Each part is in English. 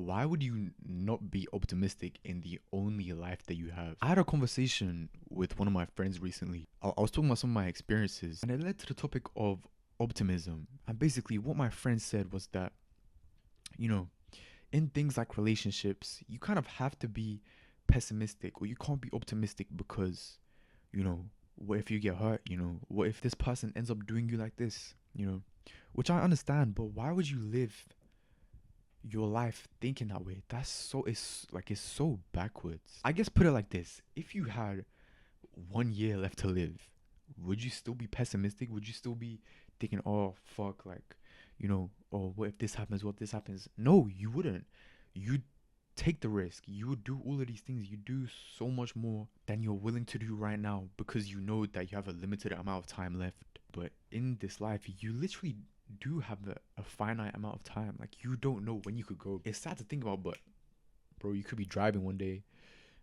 why would you not be optimistic in the only life that you have? I had a conversation with one of my friends recently. I was talking about some of my experiences, and it led to the topic of optimism. And basically, what my friend said was that, you know, in things like relationships, you kind of have to be pessimistic, or you can't be optimistic because, what if you get hurt? What if this person ends up doing you like this? Which I understand, but why would you live your life thinking that way? It's so backwards. I guess put it like this: if you had 1 year left to live, would you still be pessimistic? Would you still be thinking, oh fuck, oh, what if this happens? What if this happens? No, you wouldn't. You'd take the risk. You would do all of these things. You do so much more than you're willing to do right now because you know that you have a limited amount of time left. But in this life, you literally do have a finite amount of time. Like, you don't know when you could go. It's sad to think about, but bro, you could be driving one day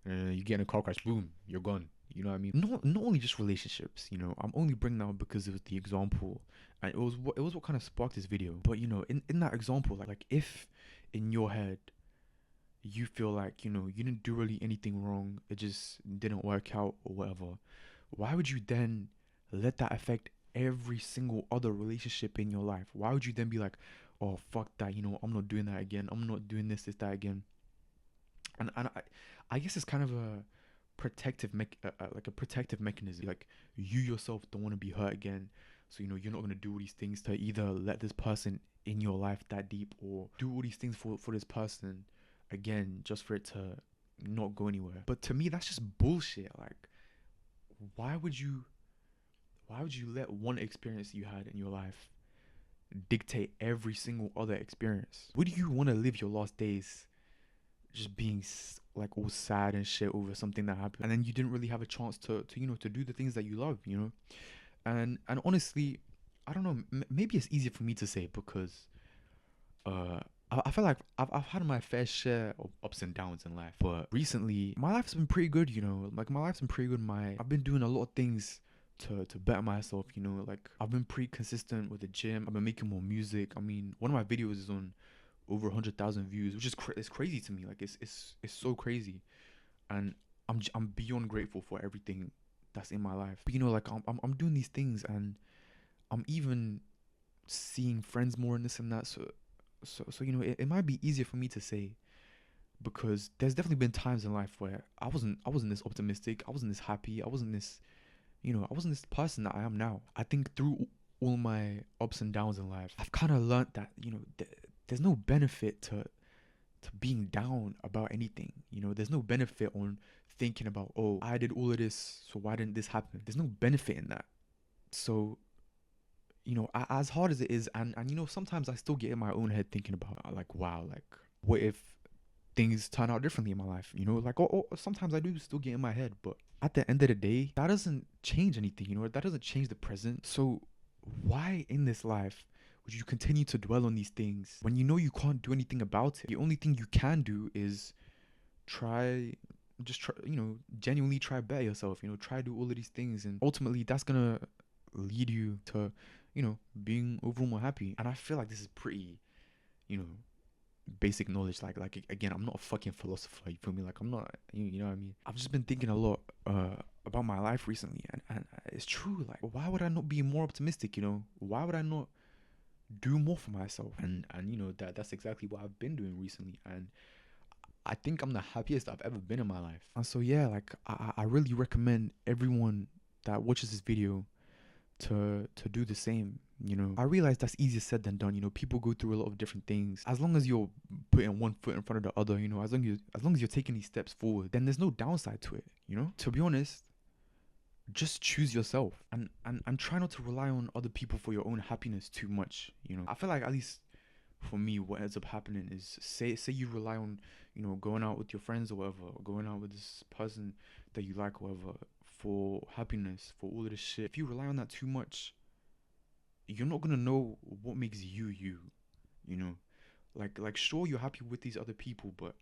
and you get in a car crash, boom, you're gone. You know what I mean? Not only just relationships. I'm only bringing that up because it was the example, and it was what kind of sparked this video. But in that example, like if in your head you feel like you didn't do really anything wrong, it just didn't work out or whatever, why would you then let that affect every single other relationship in your life? Why would you then be like, oh fuck that, I'm not doing that again, I'm not doing this that again? And I guess it's kind of a like a protective mechanism. Like, you yourself don't want to be hurt again, so you're not gonna do all these things to either let this person in your life that deep, or do all these things for this person again just for it to not go anywhere. But to me, that's just bullshit. Like, why would you let one experience you had in your life dictate every single other experience? Would you want to live your last days just being like all sad and shit over something that happened, and then you didn't really have a chance to do the things that you love? And honestly, I don't know, maybe it's easier for me to say because uh I feel like I've had my fair share of ups and downs in life, but recently my life's been pretty good. Like, my life's been pretty good. I've been doing a lot of things to better myself. Like, I've been pretty consistent with the gym. I've been making more music. I mean, one of my videos is on over 100,000 views, which is it's crazy to me. Like, it's so crazy, and I'm beyond grateful for everything that's in my life. But like, I'm doing these things, and I'm even seeing friends more and this and that. So it might be easier for me to say, because there's definitely been times in life where I wasn't this optimistic, I wasn't this happy, I wasn't this person that I am now. I think through all my ups and downs in life, I've kind of learned that there's no benefit to being down about anything. There's no benefit on thinking about, oh, I did all of this, so why didn't this happen? There's no benefit in that. So as hard as it is, and sometimes I still get in my own head thinking about, like, wow, like, what if things turn out differently in my life? Like, or sometimes I do still get in my head, but at the end of the day, that doesn't change anything. That doesn't change the present. So why in this life would you continue to dwell on these things when you can't do anything about it? The only thing you can do is try just try, genuinely try better yourself. Try do all of these things, and ultimately that's gonna lead you to being overall more happy. And I feel like this is pretty you know basic knowledge. Like, again, I'm not a fucking philosopher, you feel me? Like, I'm not, you know what I mean? I've just been thinking a lot about my life recently, and it's true. Like, why would I not be more optimistic? Why would I not do more for myself? And that's exactly what I've been doing recently, and I think I'm the happiest I've ever been in my life. And so yeah, like, I really recommend everyone that watches this video to do the same. I realize that's easier said than done. People go through a lot of different things. As long as you're putting one foot in front of the other, as long as you're taking these steps forward, then there's no downside to it. To be honest, just choose yourself, and try not to rely on other people for your own happiness too much. I feel like, at least for me, what ends up happening is, say you rely on going out with your friends or whatever, or going out with this person that you like or whatever, for happiness, for all of this shit. If you rely on that too much, you're not gonna know what makes you you. you know like, sure, you're happy with these other people, but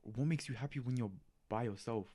what makes you happy when you're by yourself?